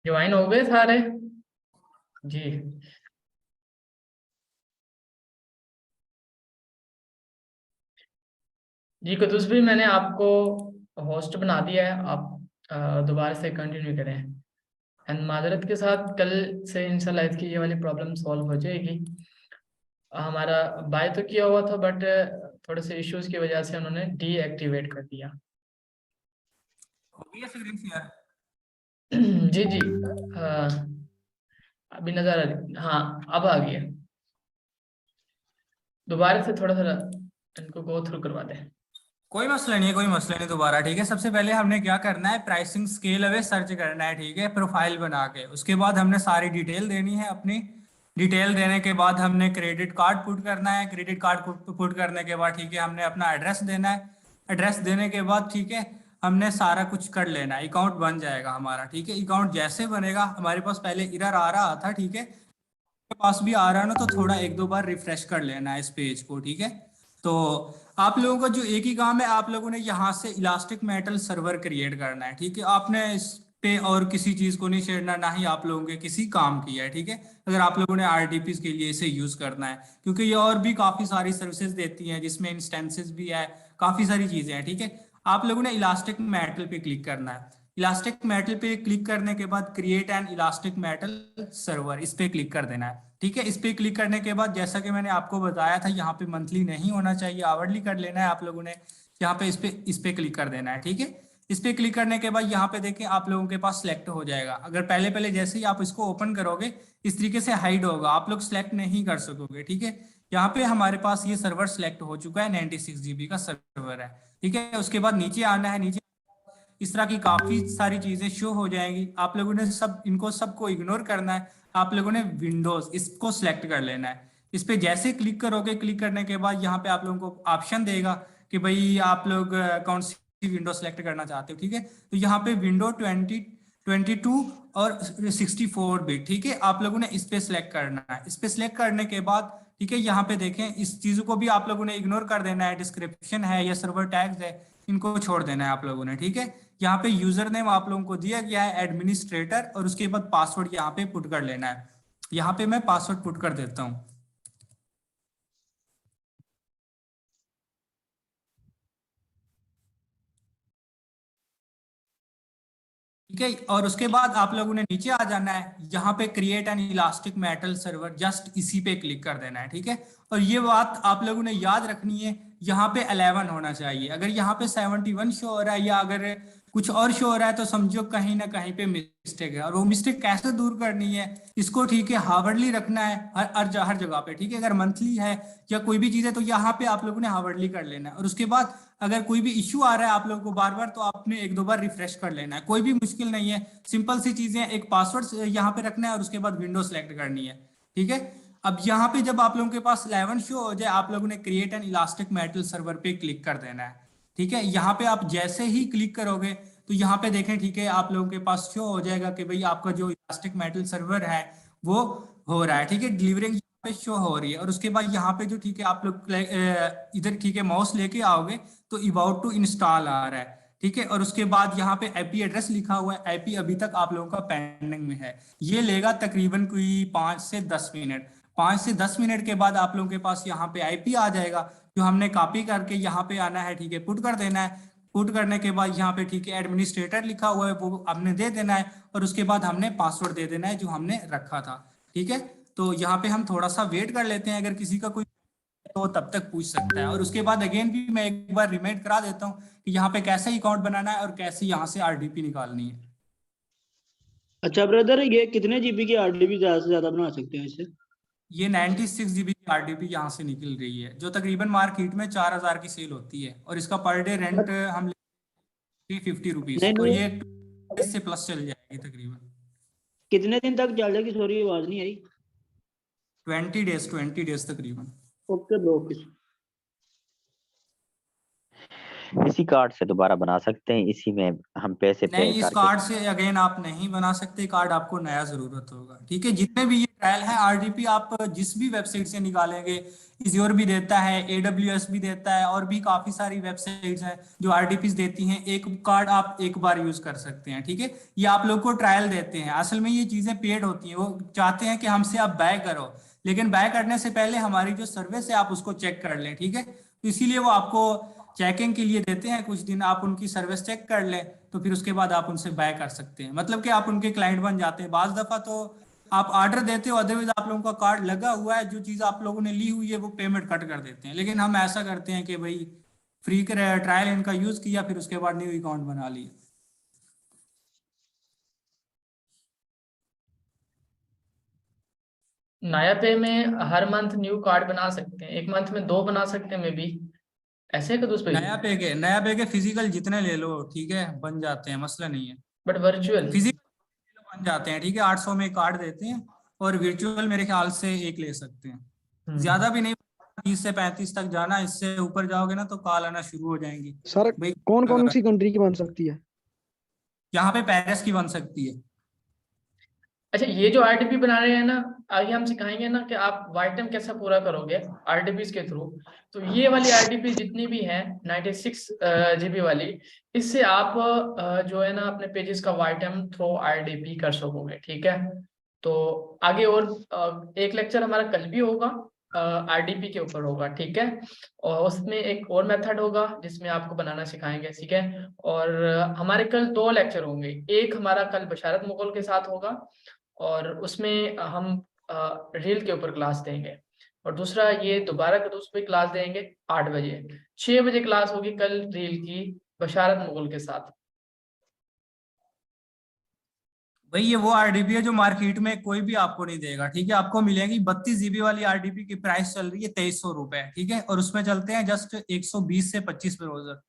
Join हो गए सारे जी। जी कुतुस भी मैंने आपको होस्ट बना दिया है। आप दोबारा से कंटिन्यू करें। एंड माजरत के साथ कल से इंशाल्लाह इसकी ये वाली प्रॉब्लम सॉल्व हो जाएगी। हमारा बाय तो किया हुआ था बट थोड़े से इश्यूज की वजह से उन्होंने डीएक्टिवेट कर दिया। हो गया स्क्रीन शेयर? जी जी। अभी नजर आ रही, हाँ अब आ गया। दोबारा से थोड़ा सा इनको गो थ्रू करवा दें। कोई मसला नहीं है, कोई मसला नहीं। दोबारा ठीक है। सबसे पहले हमने क्या करना है, प्राइसिंग स्केल अवे सर्च करना है, ठीक है, प्रोफाइल बना के। उसके बाद हमने सारी डिटेल देनी है अपनी। डिटेल देने के बाद हमने क्रेडिट कार्ड पुट करना है। क्रेडिट कार्ड पुट करने के बाद ठीक है, हमने अपना एड्रेस देना है। एड्रेस देने के बाद ठीक है, हमने सारा कुछ कर लेना है। अकाउंट बन जाएगा हमारा, ठीक है। अकाउंट जैसे बनेगा, हमारे पास पहले एरर आ रहा था, ठीक है, के पास भी आ रहा है ना, तो थोड़ा एक दो बार रिफ्रेश कर लेना है इस पेज को, ठीक है। तो आप लोगों का जो एक ही काम है, आप लोगों ने यहाँ से इलास्टिक मेटल सर्वर क्रिएट करना है, ठीक है। आपने इस पे और किसी चीज को नहीं छेड़ना, ना ही आप लोगों के किसी काम की है, ठीक है। अगर आप लोगों ने आरडीपीज के लिए इसे यूज करना है, क्योंकि ये और भी काफी सारी सर्विसेज देती हैं, जिसमें इंस्टेंसेस भी है, काफी सारी चीजें हैं, ठीक है। आप लोगों ने इलास्टिक मेटल पे क्लिक करना है। इलास्टिक मेटल पे क्लिक करने के बाद create an elastic metal server, इस पे क्लिक कर देना है, ठीक है। इस पे क्लिक करने के बाद जैसा कि मैंने आपको बताया था, यहाँ पे मंथली नहीं होना चाहिए, आवरली कर लेना है आप लोगों ने। यहाँ पे इस पे क्लिक कर देना है, ठीक है। इस पे क्लिक करने के बाद यहाँ पे देखें, आप लोगों के पास सिलेक्ट हो जाएगा। अगर पहले पहले जैसे ही आप इसको ओपन करोगे, इस तरीके से हाइड होगा, आप लोग सिलेक्ट नहीं कर सकोगे, ठीक है। यहाँ पे हमारे पास ये सर्वर सिलेक्ट हो चुका है, 96 GB का सर्वर है, ठीक है। उसके बाद नीचे आना है। नीचे इस तरह की काफी सारी चीजें शो हो जाएंगी। आप लोगों ने इनको सबको इग्नोर करना है। आप लोगों ने विंडोज इसको सिलेक्ट कर लेना है। इस पे जैसे क्लिक करोगे, क्लिक करने के बाद यहाँ पे आप लोगों को ऑप्शन देगा कि भाई आप लोग कौन सी विंडो सेलेक्ट करना चाहते हो, ठीक है। तो यहाँ पे विंडो 22 और 64 बिट, ठीक है, आप लोगों ने इस पे सिलेक्ट करना है। इस पे सिलेक्ट करने के बाद ठीक है, यहाँ पे देखें, इस चीजों को भी आप लोगों ने इग्नोर कर देना है। डिस्क्रिप्शन है या सर्वर टैग्स है, इनको छोड़ देना है आप लोगों ने, ठीक है। यहाँ पे यूजर नेम आप लोगों को दिया गया है एडमिनिस्ट्रेटर, और उसके बाद पासवर्ड यहाँ पे पुट कर लेना है। यहाँ पे मैं पासवर्ड पुट कर देता हूँ, ठीक है। और उसके बाद आप लोगों ने नीचे आ जाना है, यहाँ पे create an elastic metal server, just इसी पे क्लिक कर देना है, ठीक है। और ये बात आप लोगों ने याद रखनी है, यहाँ पे 11 होना चाहिए। अगर यहाँ पे 71 शो हो रहा है, या अगर कुछ और शो हो रहा है, तो समझो कहीं ना कहीं पे मिस्टेक है। और वो मिस्टेक कैसे दूर करनी है इसको, ठीक है, हार्डली रखना है हर जगह पे, ठीक है। अगर मंथली है या कोई भी चीज है, तो यहाँ पे आप लोगों ने हार्डली कर लेना है। और उसके बाद अगर कोई भी इश्यू आ रहा है आप लोगों को बार बार, तो आपने एक दो बार रिफ्रेश कर लेना है। कोई भी मुश्किल नहीं है, सिंपल सी चीजें, एक पासवर्ड यहाँ पे रखना है और उसके बाद विंडो सेलेक्ट करनी है, ठीक है। अब यहाँ पे जब आप लोगों के पास 11 शो हो जाए, आप लोगों ने create an elastic metal server पे क्लिक कर देना है, ठीक है। यहाँ पे आप जैसे ही क्लिक करोगे, तो यहाँ पे देखें, ठीक है, आप लोगों के पास शो हो जाएगा कि भाई आपका जो इलास्टिक मेटल सर्वर है वो हो रहा है, ठीक है। डिलीवरिंग पे शो हो रही है। और उसके बाद यहाँ पे जो, ठीक है, आप लोग इधर, ठीक है, माउस लेके आओगे, तो अबाउट टू इंस्टॉल आ रहा है, ठीक है। और उसके बाद यहाँ पे आईपी एड्रेस लिखा हुआ है, आईपी अभी तक आप लोगों का पेंडिंग में है। ये लेगा तकरीबन कोई 5 से 10 मिनट। 5 से 10 मिनट के बाद आप लोगों के पास यहाँ पे आईपी आ जाएगा, जो हमने कॉपी करके यहाँ पे आना है, ठीक है, पुट कर देना है। पुट करने के बाद यहाँ पे, ठीक है, एडमिनिस्ट्रेटर लिखा हुआ है, वो हमने दे देना है। और उसके बाद हमने पासवर्ड दे देना है जो हमने रखा था, ठीक है। तो यहाँ पे हम थोड़ा सा वेट कर लेते हैं, अगर किसी का कोई तो तब तक पूछ सकता है। और उसके बाद अगेन भी मैं एक बार रिमाइंड करा देता हूँ कि यहाँ पे कैसे अकाउंट बनाना है और कैसे यहाँ से आरडीपी निकालनी है। अच्छा ब्रदर, ये कितने जीबी की आरडीबी ज्यादा से ज्यादा बना सकते हैं इससे? ये 96 GB की आरडीपी यहाँ से निकल रही है, जो तकरीबन मार्केट में 4000 की सेल होती है। और इसका पर डे रेंट हम 350 रुपीज, नहीं और नहीं, ये 20 से प्लस चल जाएगी तकरीबन। कितने दिन तक चलेगी? सॉरी आवाज नहीं आई। 20 डेज तकरीबन। Okay bro. इसी कार्ड से दोबारा बना सकते हैं, इसी में हम पैसे पे नहीं, इस करके। कार्ड से अगेन आप नहीं बना सकते, कार्ड आपको नया जरूरत होगा। ठीक है, जितने भी ये ट्रायल है आरडीपी आप जिस भी वेबसाइट से निकालेंगे, इज्योर भी देता है, AWS भी देता है, और भी काफी सारी वेबसाइट्स हैं जो आरडीपी देती हैं। एक कार्ड आप एक बार यूज कर सकते हैं। ठीक है, ये आप लोग को ट्रायल देते हैं, असल में ये चीजें पेड होती हैं। वो चाहते हैं कि हमसे आप बाय करो, लेकिन बाय करने से पहले हमारी जो सर्विस है आप उसको चेक कर लें। ठीक है, तो इसीलिए वो आपको चेकिंग के लिए देते हैं कुछ दिन, आप उनकी सर्विस चेक कर लें, तो फिर उसके बाद आप उनसे बाय कर सकते हैं। मतलब कि आप उनके क्लाइंट बन जाते हैं। बाज दफा तो आप ऑर्डर देते हो, अदरवाइज आप लोगों का कार्ड लगा हुआ है, जो चीज आप लोगों ने ली हुई है वो पेमेंट कट कर देते हैं। लेकिन हम ऐसा करते हैं कि भाई फ्री ट्रायल इनका यूज किया, फिर उसके बाद न्यू अकाउंट बना लिया। नया पे में हर मंथ न्यू कार्ड बना सकते हैं, एक मंथ में 2 बना सकते हैं मे बी, ऐसे है कदूस भाई? नया पे के फिजिकल जितने ले लो, ठीक है, बन जाते हैं, मसला नहीं है। But virtual? फिजिकल बन जाते हैं, ठीक है, 800 में कार्ड देते हैं, और वर्चुअल मेरे ख्याल से एक ले सकते हैं, ज्यादा भी नहीं। 30 से 35 तक जाना, इससे ऊपर जाओगे ना तो कॉल आना शुरू हो जाएंगी। सर भाई कौन कौन सी कंट्री की बन सकती है? यहाँ पे पेरिस की बन सकती है। अच्छा, ये जो आरडीपी बना रहे हैं ना, आगे हम सिखाएंगे ना कि आप वाइट टाइम कैसे पूरा करोगे आरडीपी के थ्रू। तो ये वाली आरडीपी जितनी भी है 96 GB वाली, इससे आप जो है ना अपने पेजेस का वाइट टाइम थ्रू आरडीपी कर सकोगे। ठीक है, तो आगे और एक लेक्चर हमारा कल भी होगा, आरडीपी के ऊपर होगा। ठीक है, और उसमें एक और मेथड होगा जिसमें आपको बनाना सिखाएंगे। ठीक है, और हमारे कल 2 लेक्चर होंगे। एक हमारा कल बशारत मुगल के साथ होगा, और उसमें हम रील के ऊपर क्लास देंगे, और दूसरा ये दोबारा का दूसरी क्लास देंगे 8 बजे। 6 बजे क्लास होगी कल रील की बशारत मुगल के साथ। भाई ये वो आरडीपी है जो मार्केट में कोई भी आपको नहीं देगा। ठीक है, आपको मिलेगी 32 GB वाली आरडीपी की प्राइस चल रही है 2300 रुपए। ठीक है, और उसमें चलते हैं जस्ट 120 से 25 ब्राउजर,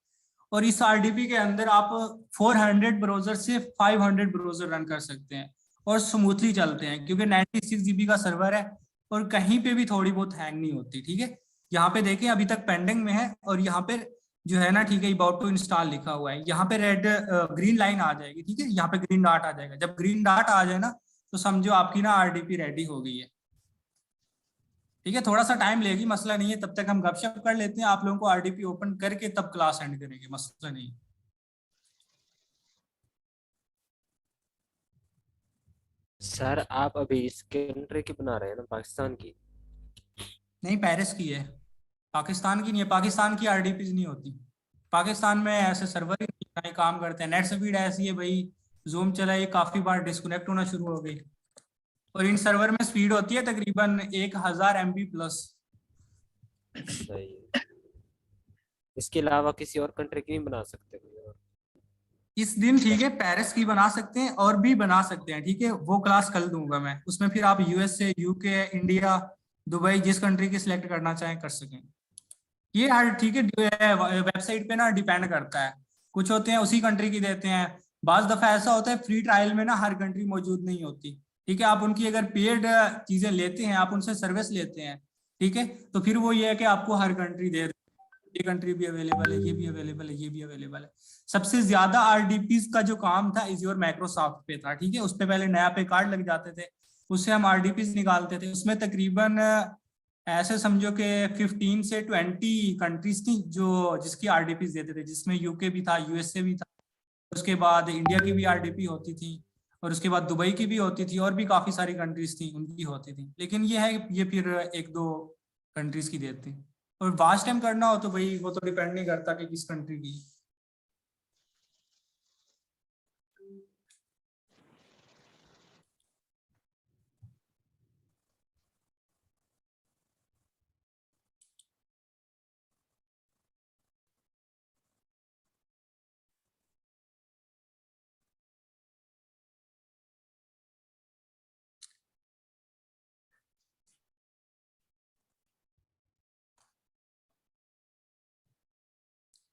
और इस आरडीपी के अंदर आप 400 ब्राउजर से 500 ब्राउजर रन कर सकते हैं, और स्मूथली चलते हैं क्योंकि 96 GB का सर्वर है, और कहीं पे भी थोड़ी बहुत हैंग नहीं होती। ठीक है, यहाँ पे देखें अभी तक पेंडिंग में है, और यहाँ पे जो है ना, ठीक है, अबाउट टू इंस्टॉल लिखा हुआ है, यहाँ पे रेड ग्रीन लाइन आ जाएगी। ठीक है, यहाँ पे ग्रीन डॉट आ जाएगा। जब ग्रीन डॉट आ जाए ना तो समझो आपकी ना आरडीपी रेडी हो गई है। ठीक है, थोड़ा सा टाइम लेगी, मसला नहीं है, तब तक हम गपशप कर लेते हैं। आप लोगों को आरडीपी ओपन करके तब क्लास एंड करेंगे, मसला नहीं। सर आप अभी इस कंट्री की बना रहे हैं ना, पाकिस्तान की? नहीं, पेरिस की है, पाकिस्तान की नहीं है। पाकिस्तान की आरडीपीज नहीं होती, पाकिस्तान में ऐसे सर्वर ही नहीं काम करते हैं। नेट स्पीड ऐसी है भाई, जूम चला ये काफी बार डिस्कनेक्ट होना शुरू हो गई, और इन सर्वर में स्पीड होती है तकरीबन 1000 MB प्लस। सही है। इसके अलावा किसी और कंट्री की नहीं बना सकते कोई और? इस दिन ठीक है पेरिस की बना सकते हैं, और भी बना सकते हैं। ठीक है, वो क्लास कल दूंगा मैं, उसमें फिर आप USA, UK, इंडिया, दुबई, जिस कंट्री की सिलेक्ट करना चाहें कर सकें। ये हर, ठीक है, वेबसाइट पे ना डिपेंड करता है, कुछ होते हैं उसी कंट्री की देते हैं। बाज दफा ऐसा होता है फ्री ट्रायल में ना हर कंट्री मौजूद नहीं होती। ठीक है, आप उनकी अगर पेड चीजें लेते हैं, आप उनसे सर्विस लेते हैं, ठीक है, तो फिर वो ये है कि आपको हर कंट्री दे, ये कंट्री भी अवेलेबल है, ये भी अवेलेबल है, ये भी अवेलेबल है। सबसे ज्यादा आरडीपीज का जो काम था इज्योर माइक्रोसॉफ्ट पे था। ठीक है, उस पे पहले नया पे कार्ड लग जाते थे, उससे हम आरडीपीज निकालते थे। उसमें तकरीबन ऐसे समझो कि 15 से 20 कंट्रीज थी जो जिसकी आरडीपीज देते थे, जिसमें यूके भी था, USA भी था, उसके बाद इंडिया की भी आरडीपी होती थी, और उसके बाद दुबई की भी होती थी, और भी काफी सारी कंट्रीज थी उनकी होती थी। लेकिन ये है ये फिर 1-2 कंट्रीज की देते, और वास्ट टाइम करना हो तो भाई वो तो डिपेंड नहीं करता कि किस कंट्री की।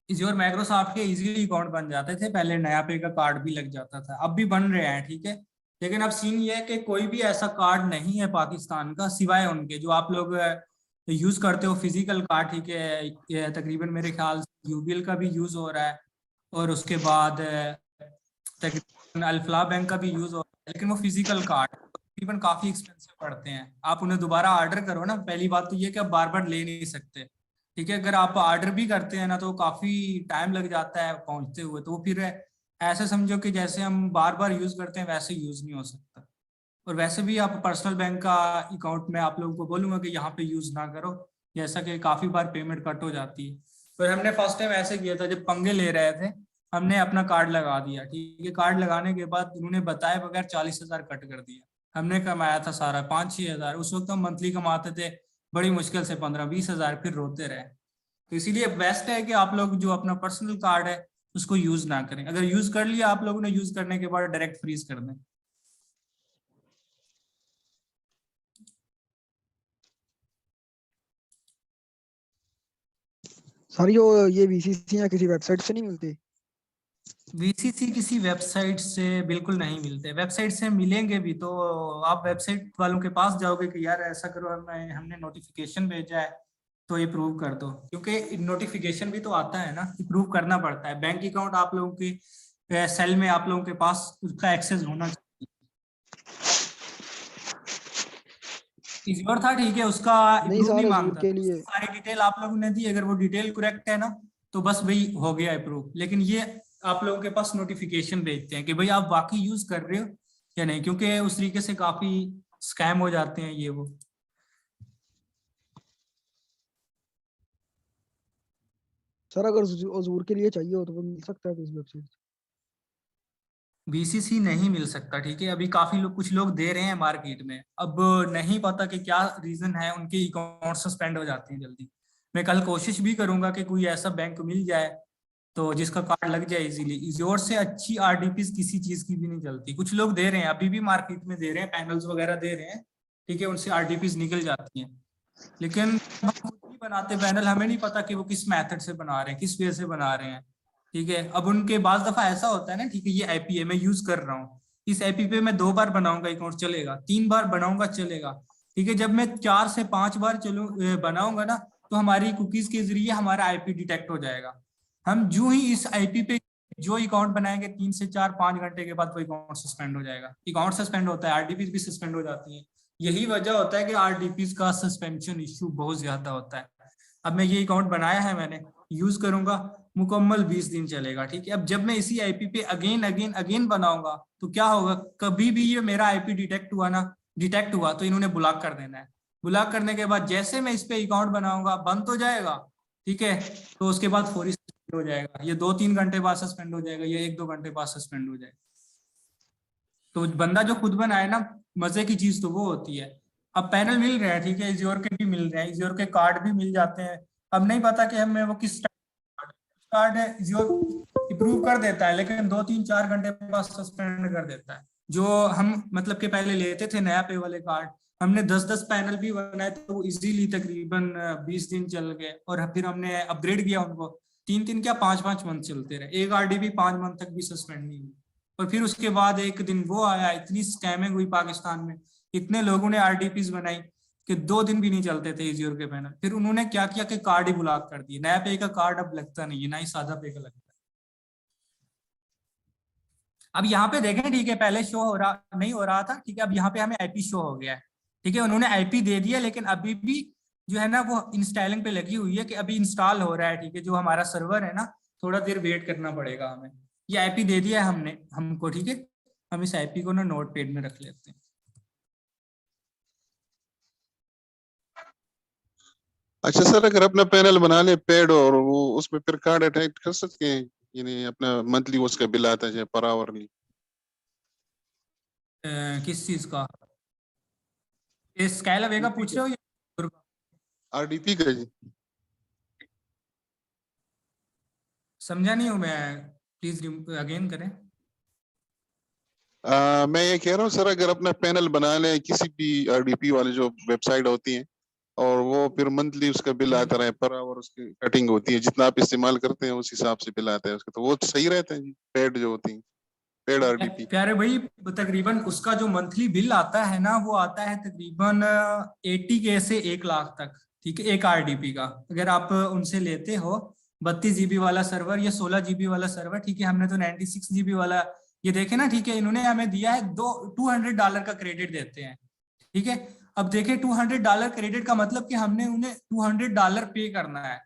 इज्योर माइक्रोसॉफ्ट के इजीली अकाउंट बन जाते थे, पहले नया पे का कार्ड भी लग जाता था, अब भी बन रहे हैं। ठीक है, लेकिन अब सीन ये है कि कोई भी ऐसा कार्ड नहीं है पाकिस्तान का सिवाय उनके जो आप लोग यूज करते हो फिजिकल कार्ड, ठीक है, ये तकरीबन मेरे ख्याल से यूबीएल का भी यूज हो रहा है, और उसके बाद तकरीबन अल्फला बैंक का भी यूज हो रहा है, लेकिन वो फिजिकल कार्ड तकरीबन काफी एक्सपेंसिव पड़ते हैं। आप उन्हें दोबारा ऑर्डर करो ना, पहली बात तो ये कि आप बार बार ले नहीं सकते, ठीक है। अगर आप ऑर्डर भी करते हैं ना तो काफी टाइम लग जाता है पहुंचते हुए, तो फिर ऐसे समझो कि जैसे हम बार बार यूज करते हैं वैसे यूज नहीं हो सकता। और वैसे भी आप पर्सनल बैंक का अकाउंट में आप लोगों को बोलूंगा कि यहाँ पे यूज ना करो, जैसा कि काफी बार पेमेंट कट हो जाती है। पर हमने फर्स्ट टाइम ऐसे किया था, जब पंगे ले रहे थे हमने अपना कार्ड लगा दिया, ठीक है। कार्ड लगाने के बाद उन्होंने बताए बगैर 40,000 कट कर दिया। हमने कमाया था सारा 5-6 हजार, उस वक्त हम मंथली कमाते थे बड़ी मुश्किल से 15-20 हजार, फिर रोते रहे। तो इसीलिए बेस्ट है कि आप लोग जो अपना पर्सनल कार्ड है उसको यूज ना करें। अगर यूज कर लिया आप लोगों ने, यूज करने के बाद डायरेक्ट फ्रीज कर दें। सर ये वीसीसी या किसी वेबसाइट से नहीं मिलती? वीसीसी किसी वेबसाइट से बिल्कुल नहीं मिलते। वेबसाइट से मिलेंगे भी तो आप वेबसाइट वालों के पास जाओगे कि यार ऐसा करो, हमने नोटिफिकेशन भेजा है तो ये प्रूव कर दो, क्योंकि नोटिफिकेशन भी तो आता है ना, प्रूव करना पड़ता है। बैंक अकाउंट आप लोगों की सेल में आप लोगों के पास उसका एक्सेस होना चाहिए। इज़्योर था, ठीक है, उसका नहीं अप्रूव सर, नहीं अजूर मांगता, के लिए सारी डिटेल आप लोगों ने दी, अगर वो डिटेल करेक्ट है ना तो बस भाई हो गया अप्रूव। लेकिन ये आप लोगों के पास नोटिफिकेशन भेजते हैं कि भाई आप वाकई यूज कर रहे हो या नहीं, क्योंकि उस तरीके से काफी स्कैम हो जाते हैं ये वो। सर अगर अजूर के लिए चाहिए हो तो वो मिल सकता है किस वेबसाइट से? बीसीसी नहीं मिल सकता, ठीक है। अभी काफी लोग, कुछ लोग दे रहे हैं मार्केट में, अब नहीं पता कि क्या रीजन है, उनके अकाउंट सस्पेंड हो जाते हैं जल्दी। मैं कल कोशिश भी करूंगा कि कोई ऐसा बैंक मिल जाए तो जिसका कार्ड लग जाए इजीली। इज़्योर से अच्छी आरडीपीज किसी चीज की भी नहीं चलती। कुछ लोग दे रहे हैं, अभी भी मार्केट में दे रहे हैं, पैनल्स वगैरह दे रहे हैं, ठीक है, उनसे आरडीपीज निकल जाती हैं। लेकिन हम खुद नहीं बनाते पैनल, हमें नहीं पता कि वो किस मेथड से बना रहे हैं, किस वे से बना रहे हैं, ठीक है। अब उनके बाज दफा ऐसा होता है ना, ठीक है, ये आईपी है, मैं यूज कर रहा हूँ, इस आईपी पे मैं 2 बार बनाऊंगा अकाउंट चलेगा, 3 बार बनाऊंगा चलेगा, ठीक है। जब मैं 4 से 5 बार बनाऊंगा ना तो हमारी कुकीज के जरिए हमारा आईपी डिटेक्ट हो जाएगा। हम जो ही इस आईपी पे जो अकाउंट बनाएंगे 3 से 4-5 घंटे के बाद वो अकाउंट सस्पेंड हो जाएगा। अकाउंट सस्पेंड होता है, आरडीपी भी सस्पेंड हो जाती है। यही वजह होता है कि आरडीपी का सस्पेंशन इश्यू बहुत ज्यादा होता है। अब मैं ये अकाउंट बनाया है, मैंने यूज करूंगा, मुकम्मल 20 दिन चलेगा, ठीक है। अब जब मैं इसी आईपी पे अगेन अगेन अगेन बनाऊंगा तो क्या होगा, कभी भी ये मेरा आईपी डिटेक्ट हुआ तो इन्होंने ब्लॉक कर देना है। ब्लॉक करने के बाद जैसे मैं इस पे अकाउंट बनाऊंगा बंद तो जाएगा, ठीक है, तो उसके बाद फौरी सस्पेंड हो जाएगा। ये 2-3 घंटे बाद सस्पेंड हो जाएगा, ये 1-2 घंटे बाद सस्पेंड हो जाएगा। तो बंदा जो खुद बनाए ना, मजे की चीज तो वो होती है। अब पैनल मिल रहे हैं, ठीक है, इज़्योर के भी मिल रहे हैं, इज़्योर के कार्ड भी मिल जाते हैं। अब नहीं पता कि हमें वो किस कार्ड है, इज़्योर अप्रूव कर देता है लेकिन 2-3-4 घंटे बाद सस्पेंड कर देता है। जो हम मतलब के पहले लेते थे नया पे वाले कार्ड, हमने 10-10 पैनल भी बनाए तो वो इजीली तकरीबन 20 दिन चल गए, और फिर हमने अपग्रेड किया उनको, 3-3 क्या 5-5 मंथ चलते रहे। एक आरडीबी 5 मंथ तक भी सस्पेंड नहीं हुई। और फिर उसके बाद एक दिन वो आया, इतनी स्कैमिंग हुई पाकिस्तान में, इतने लोगों ने आरडीपीज बनाई कि 2 दिन भी नहीं चलते थे इज़्योर के पैनल। फिर उन्होंने क्या किया कि कार्ड ही ब्लॉक कर दिए, नया पे का कार्ड अब लगता नहीं है, ना ही सादा पे का लगता है। अब यहाँ पे देखें, ठीक है, पहले शो हो रहा नहीं हो रहा था, ठीक है, अब यहाँ पे हमें आईपी शो हो गया है, ठीक है। उन्होंने आईपी दे दिया लेकिन अभी भी जो है ना वो इंस्टॉलिंग पे लगी हुई है कि अभी इंस्टॉल हो रहा है, ठीक है। जो हमारा सर्वर है ना, थोड़ा देर वेट करना पड़ेगा हमें। ये आईपी दे दिया है हमने हमको, ठीक है। हम इस आईपी को ना नोट पैड में रख लेते हैं। अच्छा सर, अगर अपना पैनल बना ले पेड और वो उसमें फिर कार्ड अटैच कर सकते हैं, यानी अपना मंथली उसका बिल आता है पर आवरली? किस चीज का? स्काईलावे का पूछ रहे हो या आरडीपी का जी? समझा नहीं हूं मैं, प्लीज अगेन करें। मैं ये कह रहा हूँ सर, अगर अपना पैनल बना ले किसी भी आरडीपी वाले जो वेबसाइट होती है, और वो फिर मंथली उसका बिल आता रहे, पर आवर उसकी कटिंग होती है, जितना आप इस्तेमाल करते हैं उस हिसाब से बिल आता है उसका, तो वो सही रहता है जी? पेड जो होती है, पेड आरडीपी। प्यारे भाई, तकरीबन उसका जो मंथली बिल आता है ना वो आता है तकरीबन 80K से 1 लाख तक, ठीक है, एक RDP का अगर आप उनसे लेते हो 32 GB वाला सर्वर या 16 GB वाला सर्वर, ठीक है, हमने तो 96 GB वाला ये देखे ना, ठीक है, इन्होंने हमें दिया है $200 का क्रेडिट देते हैं, ठीक है। अब देखें $200 क्रेडिट का मतलब कि हमने उन्हें $200 पे करना है,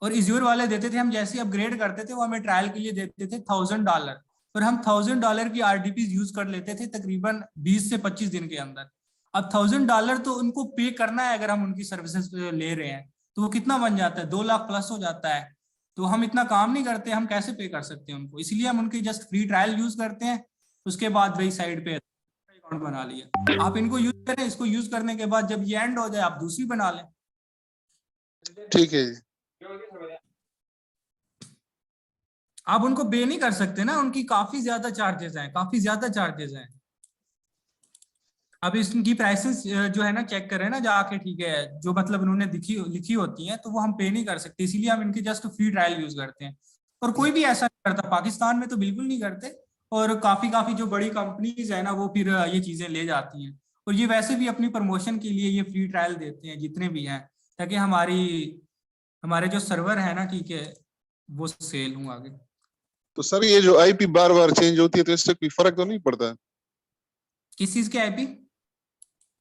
और इज्योर वाले देते थे, हम जैसे अपग्रेड करते थे वो हमें ट्रायल के लिए देते थे $1000, और हम $1000 की RDPs यूज कर लेते थे तकरीबन 20 से 25 दिन के अंदर। अब $1000 तो उनको पे करना है, अगर हम उनकी सर्विसेज ले रहे हैं तो वो कितना बन जाता है, 2 लाख प्लस हो जाता है। तो हम इतना काम नहीं करते, हम कैसे पे कर सकते हैं उनको, इसलिए हम उनकी जस्ट फ्री ट्रायल यूज करते हैं, उसके बाद वही साइड पे अकाउंट बना लिया। आप इनको यूज करें, इसको यूज करने के बाद जब ये एंड हो जाए आप दूसरी बना लें। ठीक है जी। आप उनको पे नहीं कर सकते ना, उनकी काफी ज्यादा चार्जेस हैं, अब इसकी प्राइसेस जो है ना चेक करें ना जाके, ठीक है, जो मतलब उन्होंने लिखी होती हैं तो वो हम पे नहीं कर सकते, इसीलिए हम इनकी जस्ट फ्री ट्रायल यूज करते हैं। और कोई भी ऐसा नहीं करता, पाकिस्तान में तो बिल्कुल नहीं करते, और काफी जो बड़ी कंपनीज है ना वो फिर ये चीजें ले जाती हैं, और ये वैसे भी अपनी प्रमोशन के लिए ये फ्री ट्रायल देते हैं जितने भी हैं, ताकि हमारे जो सर्वर है ना, ठीक है, वो सेल हों आगे। तो सर ये जो IP बार बार चेंज होती है तो इससे कोई फर्क तो नहीं पड़ता? किस चीज के IP?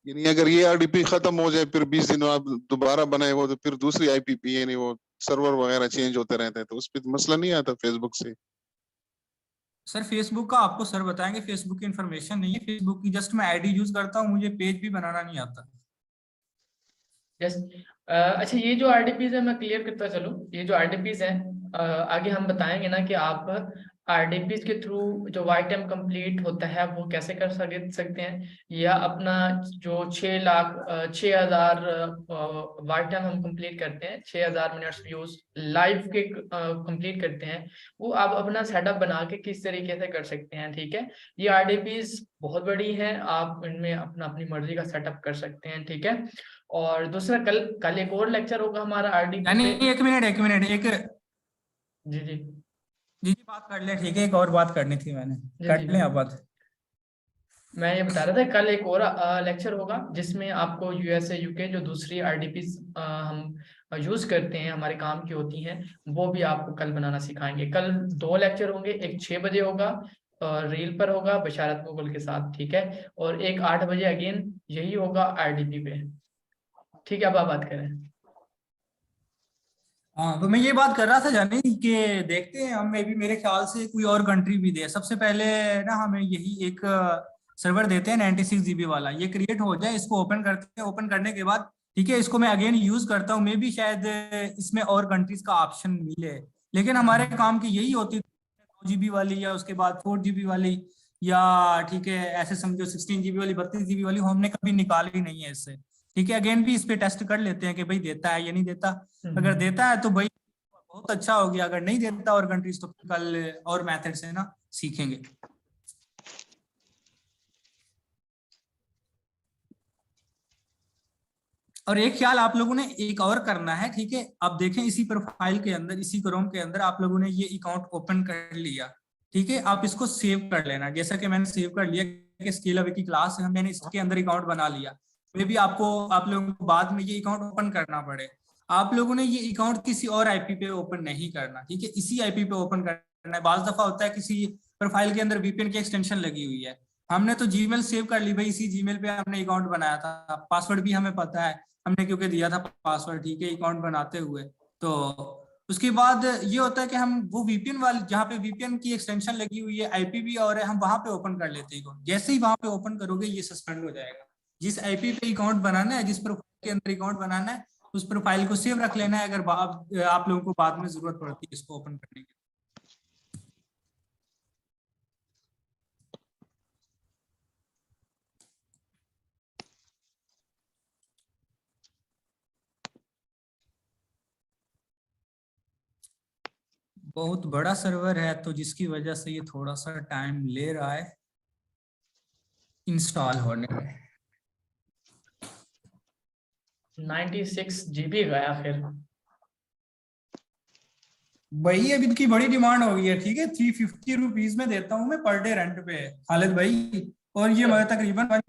यानी अगर ये RDP खत्म हो जाए फिर 20 दिन आप दोबारा बनाए वो, तो फिर दूसरी IP पे यानी वो सर्वर वगैरह चेंज होते रहते हैं, तो उस पर मसला नहीं आता फेसबुक से? सर फेसबुक का आपको सर बताएंगे, फेसबुक की इन्फॉर्मेशन नहीं है, फेसबुक की जस्ट मैं ID यूज करता हूँ, मुझे पेज भी बनाना नहीं आता। अच्छा, ये जो RDPs है मैं क्लियर करता चलूं, ये जो RDPs है आगे हम बताएंगे ना कि आप RDPs के थ्रू जो YTM कंप्लीट होता है वो कैसे कर सकते हैं, या अपना जो 6,000 YTM हम कंप्लीट करते हैं, 6,000 मिनट्स व्यूज लाइव के कंप्लीट करते हैं, वो आप अपना सेटअप बना के किस तरीके से कर सकते हैं, ठीक है। ये RDPs बहुत बड़ी हैं, आप इनमें अपनी मर्जी का सेटअप कर सकते हैं, ठीक है। और दूसरा कल एक और लेक्चर होगा हमारा RDP यानी पे। एक मिनट जी बात कर ले, ठीक है, एक और बात करनी थी मैंने, कर ले आप बात। मैं ये बता रहा था कल एक और लेक्चर होगा जिसमें आपको USA UK जो दूसरी RDPs हम यूज करते हैं, हमारे काम की होती हैं, वो भी आपको कल बनाना सिखाएंगे। कल 2 लेक्चर होंगे, एक 6 बजे होगा रील पर होगा बशारत मुगल के साथ, ठीक है, और एक 8 बजे अगेन यही होगा RDP पे, ठीक है। अब आप बात करें। हाँ, तो मैं ये बात कर रहा था जानी कि देखते हैं हम, मेरे ख्याल से कोई और कंट्री भी दे। सबसे पहले ना हमें यही एक सर्वर देते हैं 96 GB वाला, ये क्रिएट हो जाए, इसको ओपन करते हैं, ओपन करने के बाद ठीक है, इसको मैं अगेन यूज करता हूँ, मे भी शायद इसमें और कंट्रीज का ऑप्शन मिले, लेकिन हमारे काम की यही होती है 2 GB वाली, या उसके बाद 4 GB वाली, या ठीक है ऐसे समझो 16 GB वाली, 32 GB वाली हमने कभी निकाली नहीं है इससे, ठीक है। अगेन भी इस पे टेस्ट कर लेते हैं कि भाई देता है या नहीं देता, अगर देता है तो भाई बहुत अच्छा हो गया, अगर नहीं देता और कंट्रीज तो कल और मेथड से ना सीखेंगे। और एक ख्याल आप लोगों ने एक और करना है, ठीक है, आप देखें इसी प्रोफाइल के अंदर, इसी क्रोम के अंदर आप लोगों ने ये अकाउंट ओपन कर लिया, ठीक है, आप इसको सेव कर लेना, जैसा कि मैंने सेव कर लिया कि स्केल अवे की क्लास है, मैंने इसके अंदर अकाउंट बना लिया, मे भी आप लोगों को बाद में ये अकाउंट ओपन करना पड़े। आप लोगों ने ये अकाउंट किसी और IP पे ओपन नहीं करना, ठीक है, इसी IP पे ओपन करना है। बाज दफा होता है किसी प्रोफाइल के अंदर VPN की एक्सटेंशन लगी हुई है, हमने तो जीमेल सेव कर ली भाई, इसी जीमेल पे हमने अकाउंट बनाया था, पासवर्ड भी हमें पता है, हमने क्योंकि दिया था पासवर्ड, ठीक है, अकाउंट बनाते हुए। तो उसके बाद ये होता है कि हम वो VPN वाली जहाँ पे VPN की एक्सटेंशन लगी हुई है IP भी और है, हम वहां पे ओपन कर लेते हैं। जैसे ही वहां पे ओपन करोगे ये सस्पेंड हो जाएगा। जिस IP पे अकाउंट बनाना है, जिस प्रोफाइल के अंदर अकाउंट बनाना है, उस प्रोफाइल को सेव रख लेना है, अगर आप लोगों को बाद में जरूरत पड़ती है इसको ओपन करने की। बहुत बड़ा सर्वर है तो जिसकी वजह से ये थोड़ा सा टाइम ले रहा है इंस्टॉल होने में। 96 GB गया फिर भाई अब इनकी बड़ी डिमांड हो गई है, ठीक है, 350 रुपीज में देता हूँ मैं पर डे रेंट पे खालिद भाई, और ये तकरीबन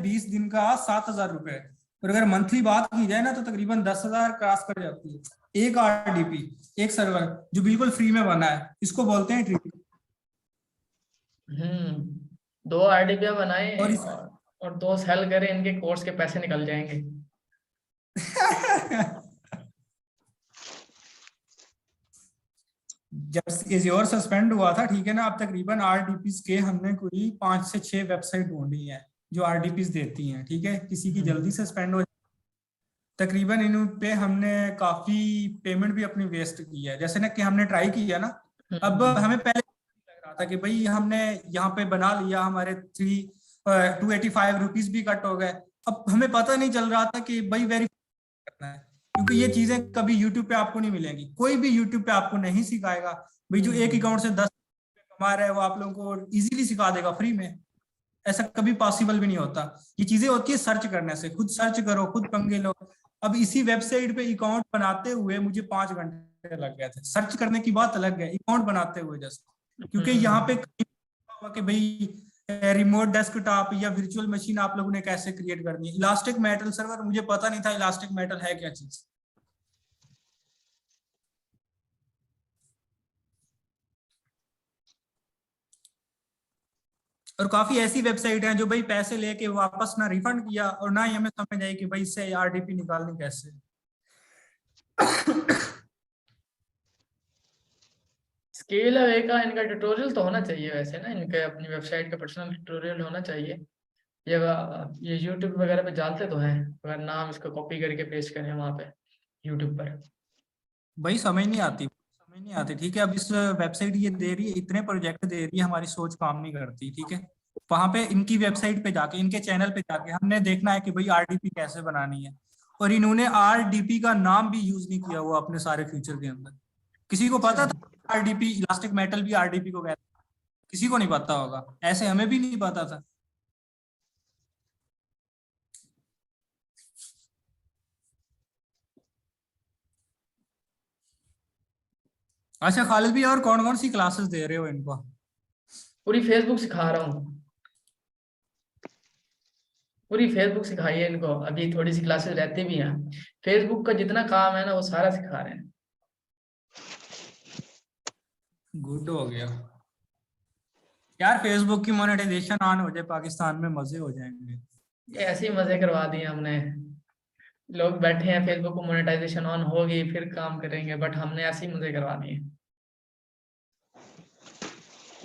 20 दिन का 7,000 रुपए, और अगर मंथली बात की जाए ना तो तकरीबन 10,000 क्रॉस कर जाती है एक आरडीपी, एक सर्वर जो बिल्कुल फ्री में बना है, इसको बोलते हैं ट्रिप। 2 आरडीपी बनाए और और 2 सेल करें, इनके कोर्स के पैसे निकल जाएंगे। जब एज्योर सस्पेंड हुआ था, ठीक है ना, अब तकरीबन आरडीपीज के हमने कोई 5 से 6 वेबसाइट ढूंढी है जो आरडीपीज देती हैं, ठीक है। किसी की जल्दी सस्पेंड हो, तकरीबन इन पे हमने काफी पेमेंट भी अपनी वेस्ट की है। जैसे ना कि हमने ट्राई किया ना, अब हमें पहले लग रहा था कि भाई हमने यहाँ पे बना लिया, हमारे 285 रुपीज भी कट हो गए। अब हमें पता नहीं चल रहा था कि भाई वेरीफाई करना है, क्योंकि ये चीजें कभी यूट्यूब पे आपको नहीं मिलेंगी, कोई भी यूट्यूब पे आपको नहीं सिखाएगा। भाई जो एक अकाउंट से 10 कमा रहा है वो आप लोगों को इजीली सिखा देगा फ्री में, ऐसा कभी पॉसिबल भी नहीं होता। ये चीजें होती है सर्च करने से, खुद सर्च करो, खुद पंगे लो। अब इसी वेबसाइट पे अकाउंट बनाते हुए मुझे 5 घंटे लग गए थे। सर्च करने की बात अलग है, अकाउंट बनाते हुए जस्ट, क्योंकि यहाँ पे कि भाई रिमोट डेस्कटॉप या वर्चुअल मशीन आप लोगों ने कैसे क्रिएट करनी है। इलास्टिक मेटल सर्वर, मुझे पता नहीं था इलास्टिक मेटल है क्या चीज। और काफी ऐसी वेबसाइट हैं जो भाई पैसे लेके वापस ना रिफंड किया और ना ही हमें समझ आई कि भाई इससे आरडीपी निकालनी कैसे। स्केल अवे का इनका ट्यूटोरियल तो होना चाहिए वैसे ना, इनके अपनी वेबसाइट का पर्सनल ट्यूटोरियल होना चाहिए। ये यूट्यूब वगैरह पे डालते तो हैं, अगर नाम इसको कॉपी करके पेस्ट करें वहां पे यूट्यूब पर। भाई समझ नहीं आती, समझ नहीं आती, ठीक है। अब इस वेबसाइट ये दे रही है, इतने प्रोजेक्ट दे रही है, हमारी सोच काम नहीं करती, ठीक है। वहां पे इनकी वेबसाइट पे जाके, इनके चैनल पे जाके हमने देखना है कि भाई आरडीपी कैसे बनानी है, और इन्होंने आरडीपी का नाम भी यूज नहीं किया हुआ अपने सारे फ्यूचर के अंदर। किसी को पता था आरडीपी, इलास्टिक मेटल भी आरडीपी को कहते हैं? किसी को नहीं पता होगा, ऐसे हमें भी नहीं पता था। अच्छा खालिद भी, और कौन कौन सी क्लासेस दे रहे हो इनको? पूरी फेसबुक सिखा रहा हूँ, पूरी फेसबुक सिखाई है इनको। अभी थोड़ी सी क्लासेस रहती भी हैं, फेसबुक का जितना काम है ना वो सारा सिखा रहे हैं। गुड हो गया यार, फेसबुक की मोनेटाइजेशन ऑन हो जाए पाकिस्तान में, मजे हो जाएंगे। ये ऐसे ही मजे करवा दिए हमने। लोग बैठे हैं, फेसबुक को मोनेटाइजेशन ऑन होगी फिर काम करेंगे, बट हमने ऐसे ही मजे करवा दिए।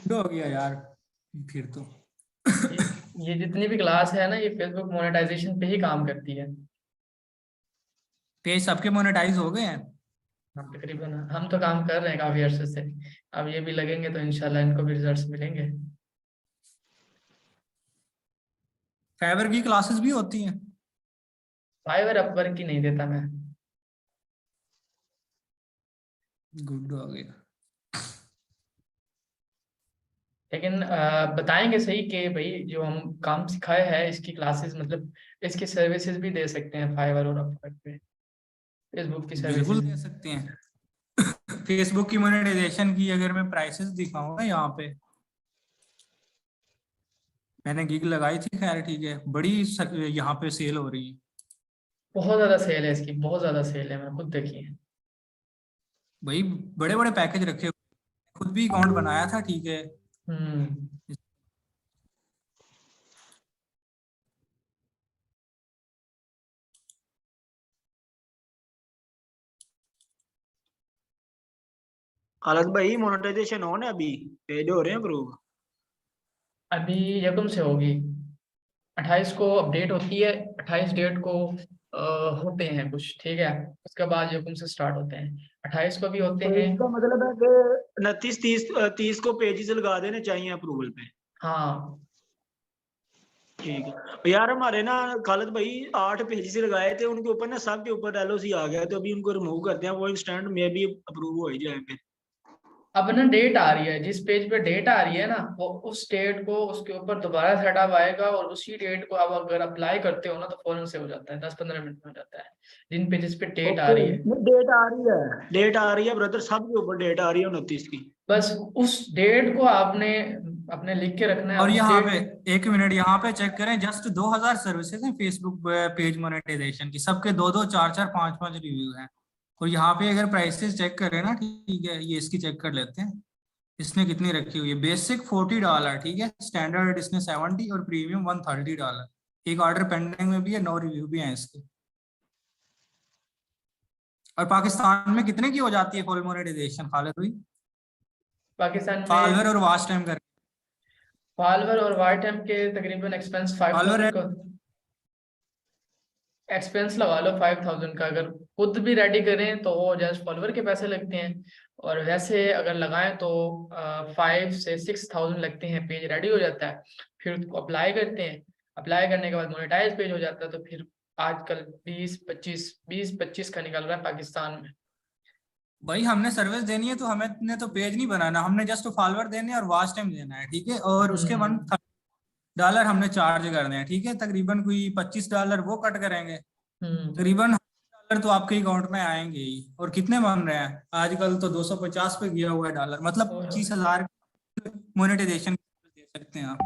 गुड हो गया यार फिर तो। ये जितनी भी क्लास है ना, ये फेसबुक मोनेटाइजेशन पे ही काम करती है। पेज सबके मोनेटाइज हो गए हैं? हम तकरीबन हम तो काम कर रहे हैं काफी अर्से से, अब ये भी लगेंगे तो इंशाल्लाह इनको भी रिजल्ट्स मिलेंगे। फाइवर की क्लासेस भी होती हैं? फाइवर अपवर्क की नहीं देता मैं। गुड हो गया। लेकिन बताएंगे सही कि भाई जो हम काम सिखाए हैं इसकी क्लासेस, मतलब इसकी सर्विसेज भी दे सकते हैं फाइवर और अपवर्क पे, फेसबुक की बिल्कुल दे सर्विसेज। सकते हैं। फेसबुक की मोनेटाइजेशन की अगर मैं प्राइसेस दिखाऊं ना, यहाँ पे मैंने गिग लगाई थी, खैर ठीक है, बड़ी यहाँ पे सेल हो रही है। बहुत ज्यादा सेल है इसकी, बहुत ज्यादा सेल है, मैंने खुद देखी है। भाई बड़े बड़े पैकेज रखे हुए, खुद भी अकाउंट बनाया था, ठीक है। हम्म। खालिद भाई मोनेटाइजेशन ऑन है अभी, पेज हो रहे हैं अप्रूव? अभी यकम से होगी, 28 को अपडेट होती है, 28 डेट को होते हैं कुछ, ठीक है। उसके बाद यकम से स्टार्ट होते हैं, 28 को भी होते तो हैं। इसका मतलब है कि 29 30 को पेजेस लगा देने चाहिए अप्रूवल पे। हाँ ठीक है यार, हमारे ना खालिद भाई 8 पेजेस लगाए थे, उनके ऊपर ना सब के ऊपर एलओसी आ गया, तो अभी उनको रिमूव करते हैं, वो इंस्टेंट में भी अप्रूव हो ही जाएंगे। अब ना डेट आ रही है, जिस पेज पे डेट आ रही है ना, वो उस डेट को उसके ऊपर दोबारा सेटअप आएगा, और उसी डेट को आप अगर अप्लाई करते हो ना तो फौरन से हो जाता है, 10-15 मिनट में हो जाता है, जिन पेजेस पे डेट आ रही है। डेट आ रही है, डेट आ रही है ब्रदर, सब के ऊपर डेट आ रही है 29 की। बस उस डेट को आपने अपने लिख के रखना है। और यहाँ पे update- 1 मिनट यहाँ पे चेक करें, जस्ट 2000 सर्विसेज हैं फेसबुक पेज मोनेटाइजेशन की, सबके 2-2 4-4 5-5 रिव्यू हैं। और यहाँ पे अगर प्राइसेस चेक करें ना, ठीक है, ये इसकी चेक कर लेते हैं, इसने कितनी रखी हुई है। बेसिक $40, ठीक है, स्टैंडर्ड इसने 70 और प्रीमियम $130। एक ऑर्डर पेंडिंग में भी है, 9 रिव्यू भी हैं इसके। और पाकिस्तान में कितने की हो जाती है फुल मोनेटाइजेशन खालिद भाई? पाकिस्तान फॉलोअर में और वॉच टाइम कर, फॉलोअर और वाच टाइम के तकरीबन एक्सपेंस 5000 का एक्सपेंस लगा लो 5000 का। अगर खुद भी रेडी करें तो वो जस्ट फॉलोअर के पैसे लगते हैं, और वैसे अगर लगाएं तो 5 से 6000 लगते हैं, पेज रेडी हो जाता है। फिर उसको अप्लाई करते हैं, अप्लाई करने के बाद मोनेटाइज पेज हो जाता है। तो फिर आजकल 20-25 का निकल रहा है पाकिस्तान में। भाई हमने सर्विस देनी है तो हमें तो पेज नहीं बनाना, हमने जस्ट फॉलोअर देने और वॉच टाइम देना है, ठीक है। और उसके $130 हमने चार्ज करने हैं, ठीक है। तकरीबन कोई $25 वो कट करेंगे, तकरीबन $100 तो आपके अकाउंट में आएंगे ही। और कितने बन रहे हैं आजकल, तो 250 पे गया हुआ है डॉलर, मतलब 25,000 मोनेटाइजेशन दे सकते हैं आप।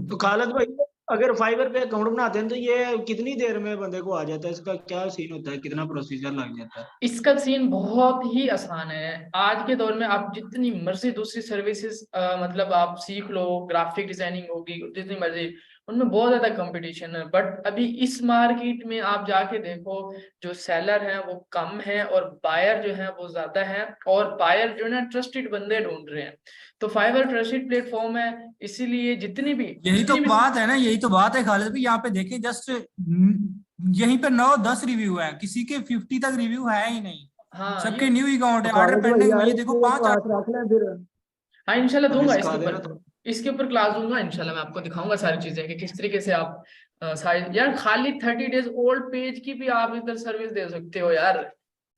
तो खालिद भाई अगर फाइवर पे अकाउंट बनाते हैं तो ये कितनी देर में बंदे को आ जाता है? इसका क्या सीन होता है, कितना प्रोसीजर लग जाता है? इसका सीन बहुत ही आसान है। आज के दौर में आप जितनी मर्जी दूसरी सर्विसेज मतलब आप सीख लो, ग्राफिक डिजाइनिंग होगी जितनी मर्जी, उनमें बहुत ज्यादा कंपटीशन है। बट अभी इस मार्केट में आप जाके देखो, जो सेलर है वो कम है और बायर जो है वो ज्यादा है, और बायर जो है ना ट्रस्टेड बंदे ढूंढ रहे हैं। तो फाइवर ट्रस्टेड प्लेटफॉर्म है, इसीलिए जितनी भी यही तो बात है ना, यही तो बात है खालिद भाई। यहाँ पे देखें जस्ट यहीं पे 9-10 रिव्यू है, किसी के 50 तक रिव्यू है ही नहीं। हाँ सबके ये न्यू अकाउंट है, ऑर्डर पेंडिंग में ये देखो 5 रख लें फिर। हाँ इंशाल्लाह दूंगा इसके सिखा देना ऊपर, इसके ऊपर क्लास दूंगा इंशाल्लाह। मैं आपको दिखाऊंगा सारी चीजें कि किस तरीके से आप सारी यार खाली 30 डेज ओल्ड पेज की भी आप इधर सर्विस दे सकते हो यार।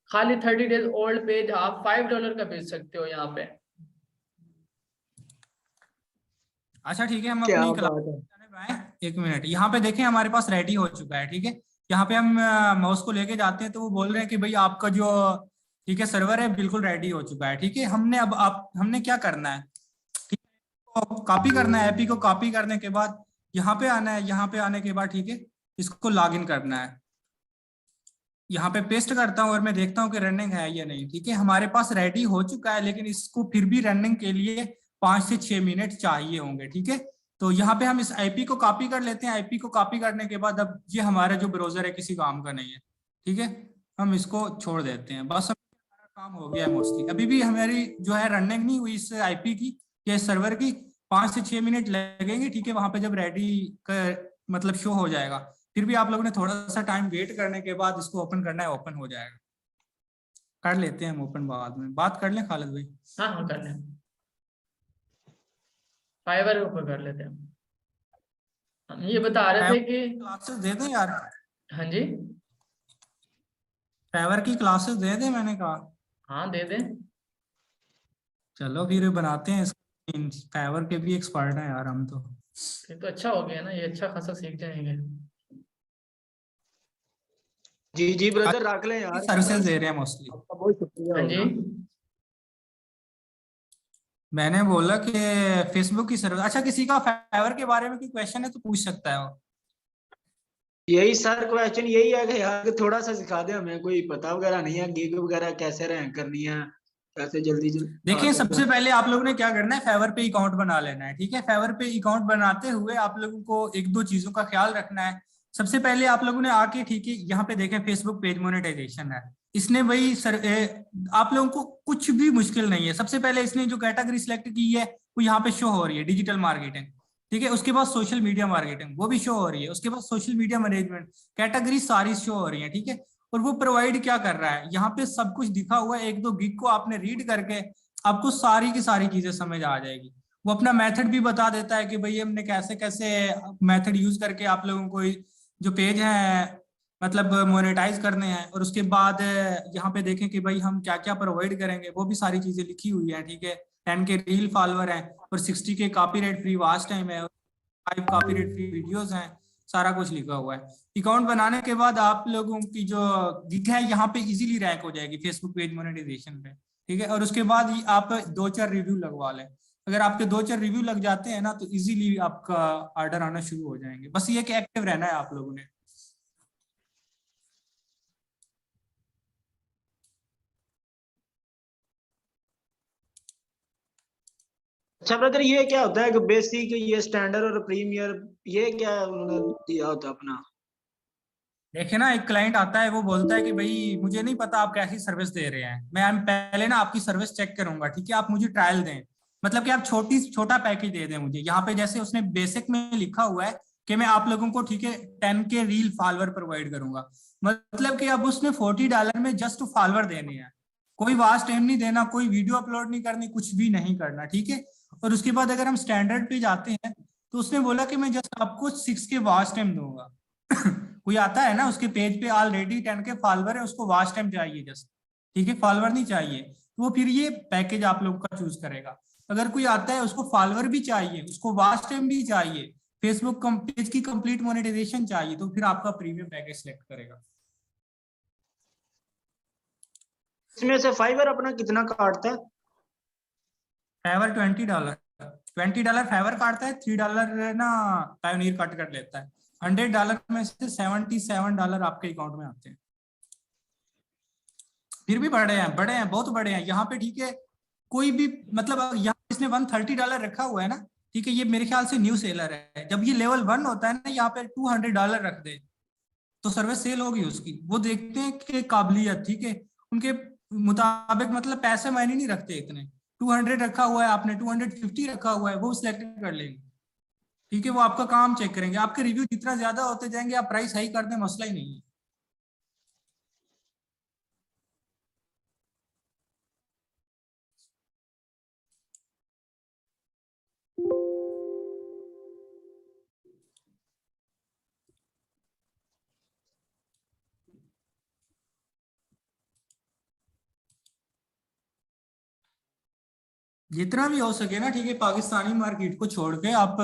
खाली 30 डेज ओल्ड पेज आप $5 का बेच सकते हो यहाँ पे। अच्छा ठीक है, हम क्या अपनी बात है। क्लास 1 मिनट यहाँ पे देखें, हमारे पास रेडी हो चुका है, ठीक है। यहाँ पे हम माउस को लेके जाते हैं तो वो बोल रहे हैं कि भाई आपका जो, ठीक है, सर्वर है बिल्कुल रेडी हो चुका है, ठीक है। हमने क्या करना है, ठीक है, तो कॉपी करना है, एपी को कॉपी करने के बाद यहाँ पे आना है, यहाँ पे आने के बाद, ठीक है, इसको लॉग इन करना है। यहाँ पे पेस्ट करता हूँ और मैं देखता हूँ कि रनिंग है या नहीं, ठीक है। हमारे पास रेडी हो चुका है, लेकिन इसको फिर भी रनिंग के लिए 5 से 6 मिनट चाहिए होंगे, ठीक है। तो यहाँ पे हम इस आईपी को कॉपी कर लेते हैं। आईपी को कॉपी करने के बाद अब ये हमारा जो ब्राउजर है किसी काम का नहीं है, ठीक है, हम इसको छोड़ देते हैं। बस हमारा काम हो गया है मोस्टली। अभी भी हमारी जो है रनिंग नहीं हुई इस आईपी की या इस सर्वर की, 5 से 6 मिनट लगेंगे, ठीक है। वहां पे जब रेडी मतलब शो हो जाएगा, फिर भी आप लोगों ने थोड़ा सा टाइम वेट करने के बाद इसको ओपन करना है, ओपन हो जाएगा। कर लेते हैं हम ओपन, बाद में बात कर लें खालिद भाई। हाँ हाँ कर लें, फाइवर के ऊपर कर लेते हैं। हम ये बता रहे थे कि क्लासेस दे दें यार, हाँ जी फाइवर की क्लासेस दे दें, मैंने कहा। हाँ दे दें। चलो फिर बनाते हैं, फाइवर के भी एक्सपर्ट हैं यार हम तो। ये तो अच्छा हो गया ना, ये अच्छा खासा सीख जाएंगे। जी जी ब्रदर रख लें यार, सर्विसेज दे रहे हैं मोस्टली। आपका बहुत शुक्रिया हाँ जी होगा। मैंने बोला कि फेसबुक की सर्विस। अच्छा, किसी का फाइवर के बारे में कोई क्वेश्चन है तो पूछ सकता है वो। यही सर क्वेश्चन यही है कि यार थोड़ा सा सिखा दे, हमें कोई पता वगैरह नहीं है, गिग वगैरह कैसे रैंक करनी है, कैसे जल्दी देखिए सबसे पहले आप लोगों ने क्या करना है, फाइवर पे अकाउंट बना लेना है, ठीक है। फाइवर पे अकाउंट बनाते हुए आप लोगों को 1-2 चीजों का ख्याल रखना है। सबसे पहले आप लोगों ने आके, ठीक है, यहाँ पे देखें फेसबुक पेज मोनेटाइजेशन है, इसने वही आप लोगों को कुछ भी मुश्किल नहीं है। सबसे पहले इसने जो कैटेगरी सिलेक्ट की है वो यहाँ पे शो हो रही है, डिजिटल मार्केटिंग, ठीक है। उसके बाद सोशल मीडिया मार्केटिंग वो भी शो हो रही है। उसके बाद सोशल मीडिया मैनेजमेंट, कैटेगरी सारी शो हो रही है, ठीक है। और वो प्रोवाइड क्या कर रहा है, यहाँ पे सब कुछ दिखा हुआ है। 1-2 गिग को आपने रीड करके आपको सारी की सारी चीजें समझ आ जाएगी। वो अपना मेथड भी बता देता है कि भाई हमने कैसे कैसे मेथड यूज करके आप लोगों को जो पेज है मतलब मोनेटाइज करने हैं। और उसके बाद यहाँ पे देखें कि भाई हम क्या क्या प्रोवाइड करेंगे, वो भी सारी चीजें लिखी हुई है, ठीक है। 10 के रील फॉलोअर हैं और 60 के कॉपीराइट फ्री वॉच टाइम है, 5 कॉपीराइट फ्री वीडियोस हैं, सारा कुछ लिखा हुआ है। अकाउंट बनाने के बाद आप लोगों की जो गिग है यहाँ पे इजीली रैंक हो जाएगी फेसबुक पेज मोनेटाइजेशन पे, ठीक है। और उसके बाद आप 2-4 रिव्यू लगवा लें। अगर आपके 2-4 रिव्यू लग जाते हैं ना तो इजीली आपका ऑर्डर आना शुरू हो जाएंगे। बस ये कि एक्टिव रहना है आप लोगों ने। अच्छा ब्रदर, ये क्या होता है कि बेसिक, ये स्टैंडर्ड और प्रीमियर, ये क्या उन्होंने दिया होता है अपना? देखिए ना, एक क्लाइंट आता है, वो बोलता है कि भाई मुझे नहीं पता आप कैसी सर्विस दे रहे हैं, मैं पहले ना आपकी सर्विस चेक करूंगा, ठीक है, आप मुझे ट्रायल दें, मतलब कि आप छोटा पैकेज दे दें मुझे। यहाँ पे जैसे उसने बेसिक में लिखा हुआ है कि मैं आप लोगों को, ठीक है, 10K रील फॉलोअर प्रोवाइड करूंगा, मतलब कि अब उसने $40 में जस्ट फॉलोअर देने हैं, कोई वास्ट टाइम नहीं देना, कोई वीडियो अपलोड नहीं करनी, कुछ भी नहीं करना, ठीक है। और उसके बाद अगर हम स्टैंडर्ड पे जाते हैं तो उसने बोला कि मैं जस्ट आपको 6K वाच टाइम दूंगा। कोई आता है ना उसके पेज पे ऑलरेडी 10K फॉलोवर है, उसको वॉच टाइम चाहिए जस्ट, ठीक है, फॉलोवर नहीं चाहिए, तो वो फिर ये पैकेज आप लोग का चूज करेगा। अगर कोई आता है उसको फॉलोवर भी चाहिए, उसको वॉच टाइम भी चाहिए, फेसबुक पेज की कंप्लीट मोनेटाइजेशन चाहिए, तो फिर आपका प्रीमियम पैकेज सेलेक्ट करेगा। इसमें से फाइवर अपना कितना काटता है? फेवर $20, $20 फेवर काटता है, $3 ना पायोनियर कट कर लेता है। $100 में से $77 आपके अकाउंट में आते हैं। फिर भी बड़े हैं बहुत बड़े हैं यहाँ पे, ठीक है। कोई भी मतलब यहाँ इसने $130 रखा हुआ है ना, ठीक है, ये मेरे ख्याल से न्यू सेलर है। जब ये लेवल 1 होता है ना, यहाँ पे $200 रख दे तो सर्विस सेल होगी उसकी। वो देखते हैं कि काबिलियत, ठीक है, उनके मुताबिक, मतलब पैसे मायने नहीं रखते इतने। 200 रखा हुआ है आपने, 250 रखा हुआ है, वो सिलेक्ट कर लेंगे, ठीक है। वो आपका काम चेक करेंगे, आपके रिव्यू जितना ज्यादा होते जाएंगे आप प्राइस हाई कर दें, मसला ही नहीं है। जितना भी हो सके ना, ठीक है, पाकिस्तानी मार्केट को छोड़ के आप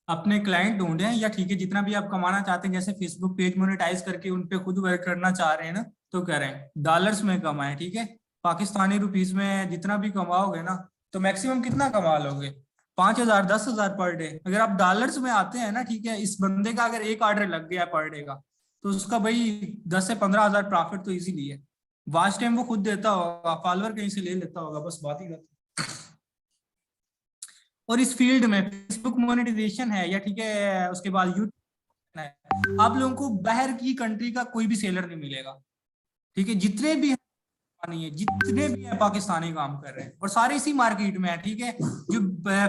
अपने क्लाइंट ढूंढें, या ठीक है जितना भी आप कमाना चाहते हैं, जैसे फेसबुक पेज मोनेटाइज करके उन पे खुद वर्क करना चाह रहे हैं ना, तो करें, डॉलर्स में कमाएं, ठीक है। पाकिस्तानी रुपीस में जितना भी कमाओगे ना, तो मैक्सिमम कितना कमा लोगे, 5,000 10,000 पर डे। अगर आप डॉलर्स में आते हैं ना, ठीक है, इस बंदे का अगर एक ऑर्डर लग गया पर डे का, तो उसका भाई 10 से 15 हजार प्रॉफिट तो इजीली है। वाच टाइम वो खुद देता होगा, फॉलोअर कहीं से ले लेता होगा, बस बात ही करता। और इस फील्ड में फेसबुक मोनेटाइजेशन है, या ठीक है उसके बाद यूट्यूब है, आप लोगों को बाहर की कंट्री का कोई भी सेलर नहीं मिलेगा, ठीक है। जितने भी हैं, नहीं है, जितने भी हैं पाकिस्तानी काम कर रहे हैं, और सारे इसी मार्केट में है, ठीक है। जो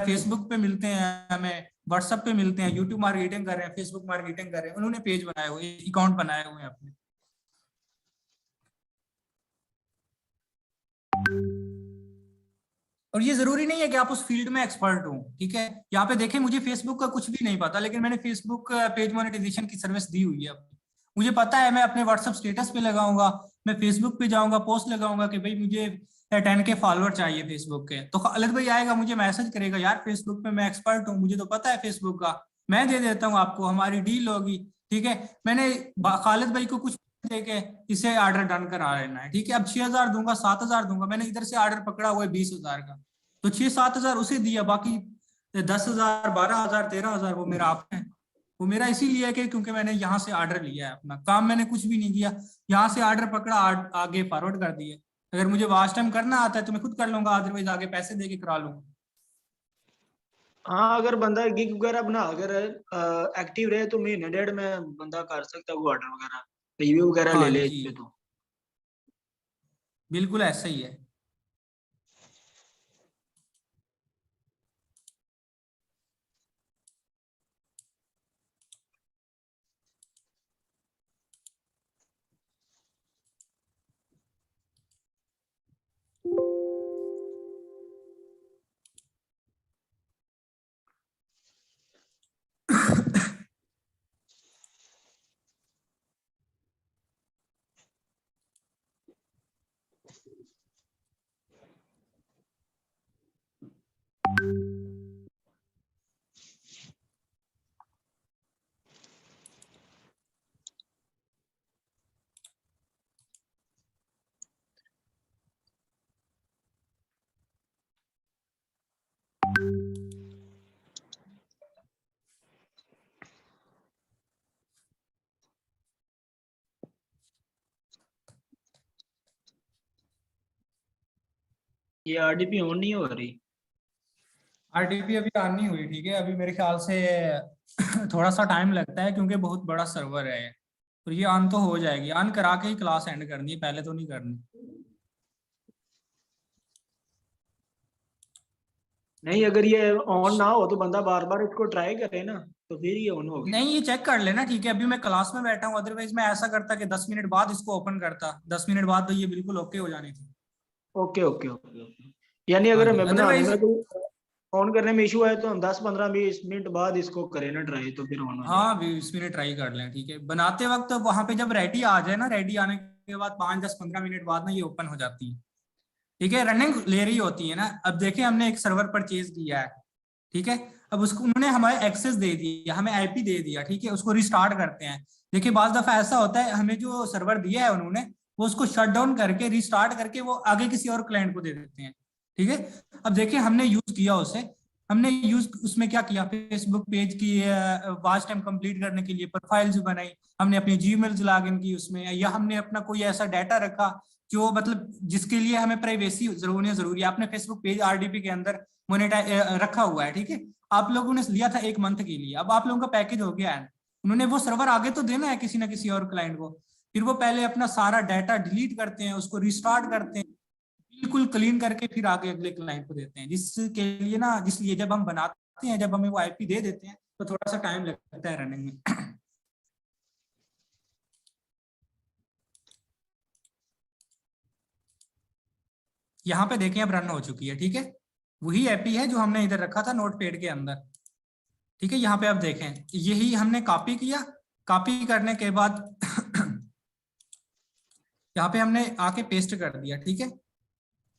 फेसबुक पे मिलते हैं हमें, व्हाट्सएप पे मिलते हैं, यूट्यूब मार्केटिंग कर रहे हैं, फेसबुक मार्केटिंग कर रहे हैं, उन्होंने पेज बनाए हुए, अकाउंट बनाए हुए हैं अपने। और ये जरूरी नहीं है कि आप उस फील्ड में एक्सपर्ट हो, ठीक है। यहाँ पे देखें, मुझे फेसबुक का कुछ भी नहीं पता, लेकिन मैंने फेसबुक पेज मोनेटाइजेशन की सर्विस दी हुई है। मुझे पता है, मैं अपने व्हाट्सएप स्टेटस पे लगाऊंगा, मैं फेसबुक पे जाऊंगा, पोस्ट लगाऊंगा कि भाई मुझे 10K फॉलोअर चाहिए फेसबुक के, तो खालिद भाई आएगा मुझे मैसेज करेगा, यार फेसबुक पे मैं एक्सपर्ट हूँ, मुझे तो पता है फेसबुक का, मैं दे देता हूँ आपको, हमारी डील होगी, ठीक है। मैंने खालिद भाई को कुछ देके इसे ऑर्डर डन करा लेना है, ठीक है। अब 6,000 दूंगा, 7,000 दूंगा, मैंने इधर से ऑर्डर पकड़ा हुआ है 20,000 का, तो 6-7 हजार उसे दिया, बाकी 10,000 12,000 13,000 वो मेरा आप है। वो मेरा इसीलिए है कि क्योंकि मैंने यहाँ से ऑर्डर लिया है, अपना काम मैंने कुछ भी नहीं किया, यहाँ से ऑर्डर पकड़ा, आगे फॉरवर्ड कर दिया। अगर मुझे वास्ट टाइम करना आता है तो मैं खुद कर लूंगा, अदरवाइज आगे पैसे दे के करा लूंगा। हाँ, अगर बंदा गिग वगैरह बना, अगर एक्टिव रहे तो महीने डेढ़ में बंदा कर सकता है वो ऑर्डर वगैरह, रिव्यू वगैरह ले हाँ ले जी, इससे तो। बिल्कुल ऐसा ही है। ये आरडीपी ऑन नहीं हो रही। आरडीपी अभी ऑन नहीं हुई, ठीक है। अभी मेरे ख्याल से थोड़ा सा टाइम लगता है क्योंकि बहुत बड़ा सर्वर है। तो ये ऑन तो हो जाएगी, ऑन करा के ही क्लास एंड करनी है, पहले तो नहीं करनी। नहीं, अगर ये ऑन ना हो तो बंदा बार बार इसको ट्राई करे ना, तो फिर ये ऑन होगी। नहीं, ये चेक कर लेना, ठीक है। अभी मैं क्लास में बैठा हूँ, अदरवाइज मैं ऐसा करता कि 10 मिनट बाद इसको ओपन करता, 10 मिनट बाद तो ये बिल्कुल ओके हो जानी थी। Okay okay okay okay. यानी अगर हाँ जी, हमें बना अदरवाइज दूंगा तो ऑन करने में इशू आए तो हम 10-15-20 मिनट बाद इसको करें ना ट्राई, तो फिर ऑन हो जाएगा। हाँ 20 मिनट ट्राई कर लें, ठीक है। बनाते वक्त वहां पे जब रेडी आ जाए ना, रेडी आने के बाद 5-10-15 मिनट बाद ना ये ओपन हो जाती है, ठीक है। रनिंग ले रही होती है ना। अब देखिए हमने एक सर्वर परचेज किया है, ठीक है। अब उसको उन्होंने हमारे एक्सेस दे दिया, हमें आईपी दे दिया, ठीक है। उसको रिस्टार्ट करते हैं। देखिए बाज दफा ऐसा होता है, हमें जो सर्वर दिया है उन्होंने, वो उसको शट डाउन करके रिस्टार्ट करके वो आगे किसी और क्लाइंट को दे देते हैं, ठीक है। अब देखिए हमने यूज किया उसे, हमने यूज उसमें क्या किया, फेसबुक पेज की वॉच टाइम कंप्लीट करने के लिए प्रोफाइल्स बनाई, हमने अपनी जीमेल्स लॉगिन की उसमें, या हमने अपना कोई ऐसा डाटा रखा जो मतलब जिसके लिए हमें प्राइवेसी जरूरी है। आपने फेसबुक पेज आरडीपी के अंदर मोनेटाइज रखा हुआ है, ठीक है। आप लोगों ने लिया था 1 मंथ के लिए, अब आप लोगों का पैकेज हो गया है, उन्होंने वो सर्वर आगे तो देना है किसी ना किसी और क्लाइंट को। फिर वो पहले अपना सारा डाटा डिलीट करते हैं, उसको रिस्टार्ट करते हैं, बिल्कुल क्लीन करके फिर आगे अगले क्लाइंट को देते हैं। जिसके लिए ना, जिसलिए जब हम बनाते हैं, जब हमें वो आईपी दे देते हैं तो थोड़ा सा टाइम लगता है रनिंग में। यहाँ पे देखें अब रन हो चुकी है, ठीक है। वही एपी है जो हमने इधर रखा था नोटपैड के अंदर, ठीक है। यहाँ पे अब देखें, यही हमने कॉपी किया, कॉपी करने के बाद यहाँ पे हमने आके पेस्ट कर दिया, ठीक है।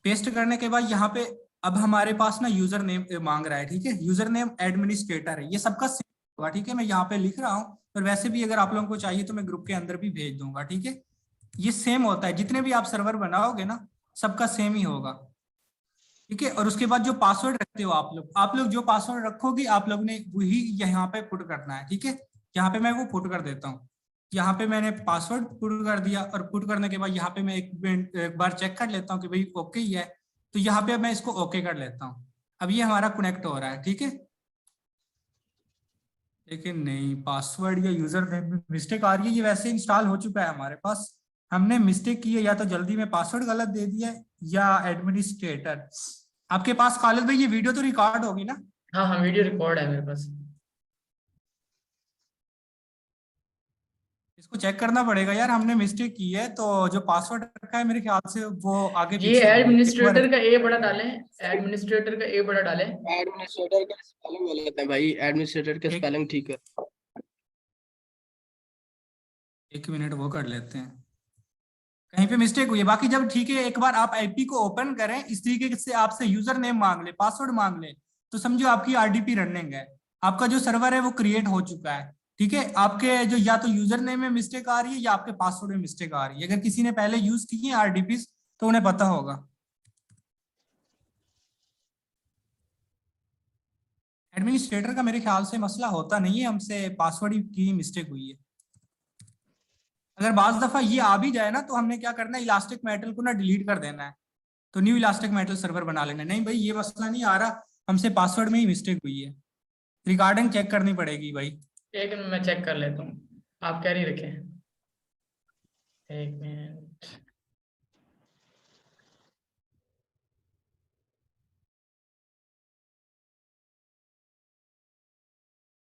पेस्ट करने के बाद यहाँ पे अब हमारे पास ना यूजर नेम मांग रहा है, ठीक है। यूजर नेम एडमिनिस्ट्रेटर है, ये सबका सेम होगा, ठीक है। मैं यहाँ पे लिख रहा हूँ, पर वैसे भी अगर आप लोगों को चाहिए तो मैं ग्रुप के अंदर भी भेज दूंगा, ठीक है। ये सेम होता है, जितने भी आप सर्वर बनाओगे ना सबका सेम ही होगा, ठीक है। और उसके बाद जो पासवर्ड रखते हो आप लोग जो पासवर्ड रखोगे आप लोग ने वही यहाँ पे पुट करना है, ठीक है। यहाँ पे मैं वो पुट कर देता हूँ। यहाँ पे मैंने पासवर्ड पुट कर दिया, और पुट करने के बाद यहाँ पे मैं एक बार चेक कर लेता हूँ कि भाई ओके ही है, तो यहाँ पे मैं इसको ओके कर लेता हूँ। अब ये हमारा कनेक्ट हो रहा है, ठीक है। लेकिन नहीं, पासवर्ड या यूजर नेम में मिस्टेक आ रही है। ये वैसे इंस्टॉल हो चुका है हमारे पास, हमने मिस्टेक की है, या तो जल्दी में पासवर्ड गलत दे दिया है या एडमिनिस्ट्रेटर। आपके पास खालिद भाई ये वीडियो तो रिकॉर्ड होगी ना? हाँ हाँ, वीडियो रिकॉर्ड है मेरे पास। इसको चेक करना पड़ेगा यार, हमने मिस्टेक की है, तो जो पासवर्ड रखा है मेरे ख्याल से वो आगे ये पीछे होगा। एक बार एडमिनिस्ट्रेटर का ए बड़ा डालें, एडमिनिस्ट्रेटर का ए बड़ा डालें। एडमिनिस्ट्रेटर का स्पेलिंग गलत है भाई, एडमिनिस्ट्रेटर का एक- स्पेलिंग ठीक है। 1 मिनट वो कर लेते हैं, कहीं पे मिस्टेक हुई है। बाकी जब ठीक है, एक बार आप आईपी को ओपन करें, इस तरीके से आपसे यूजर नेम मांग ले, पासवर्ड मांग ले, तो समझो आपकी आरडीपी रनिंग है, आपका जो सर्वर है वो क्रिएट हो चुका है, ठीक है। आपके जो या तो यूजर नेम में मिस्टेक आ रही है या आपके पासवर्ड में मिस्टेक आ रही है। अगर किसी ने पहले यूज की है आरडीपी तो उन्हें पता होगा। एडमिनिस्ट्रेटर का मेरे ख्याल से मसला होता नहीं है, हमसे पासवर्ड की मिस्टेक हुई है। अगर बाज दफा ये आ भी जाए ना, तो हमने क्या करना है, इलास्टिक मेटल को ना डिलीट कर देना है, तो न्यू इलास्टिक मेटल सर्वर बना लेना है। नहीं भाई ये मसला नहीं आ रहा, हमसे पासवर्ड में ही मिस्टेक हुई है, रिकॉर्डिंग चेक करनी पड़ेगी भाई। एक मिनट मैं चेक कर लेता हूँ, आप कैरी रखें 1 मिनट।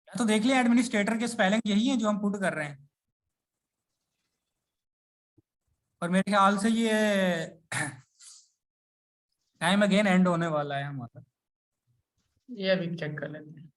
तो देख लिया एडमिनिस्ट्रेटर के स्पेलिंग यही है जो हम पुट कर रहे हैं, और मेरे ख्याल से ये टाइम अगेन एंड होने वाला है हमारा। ये अभी चेक कर लेते हैं।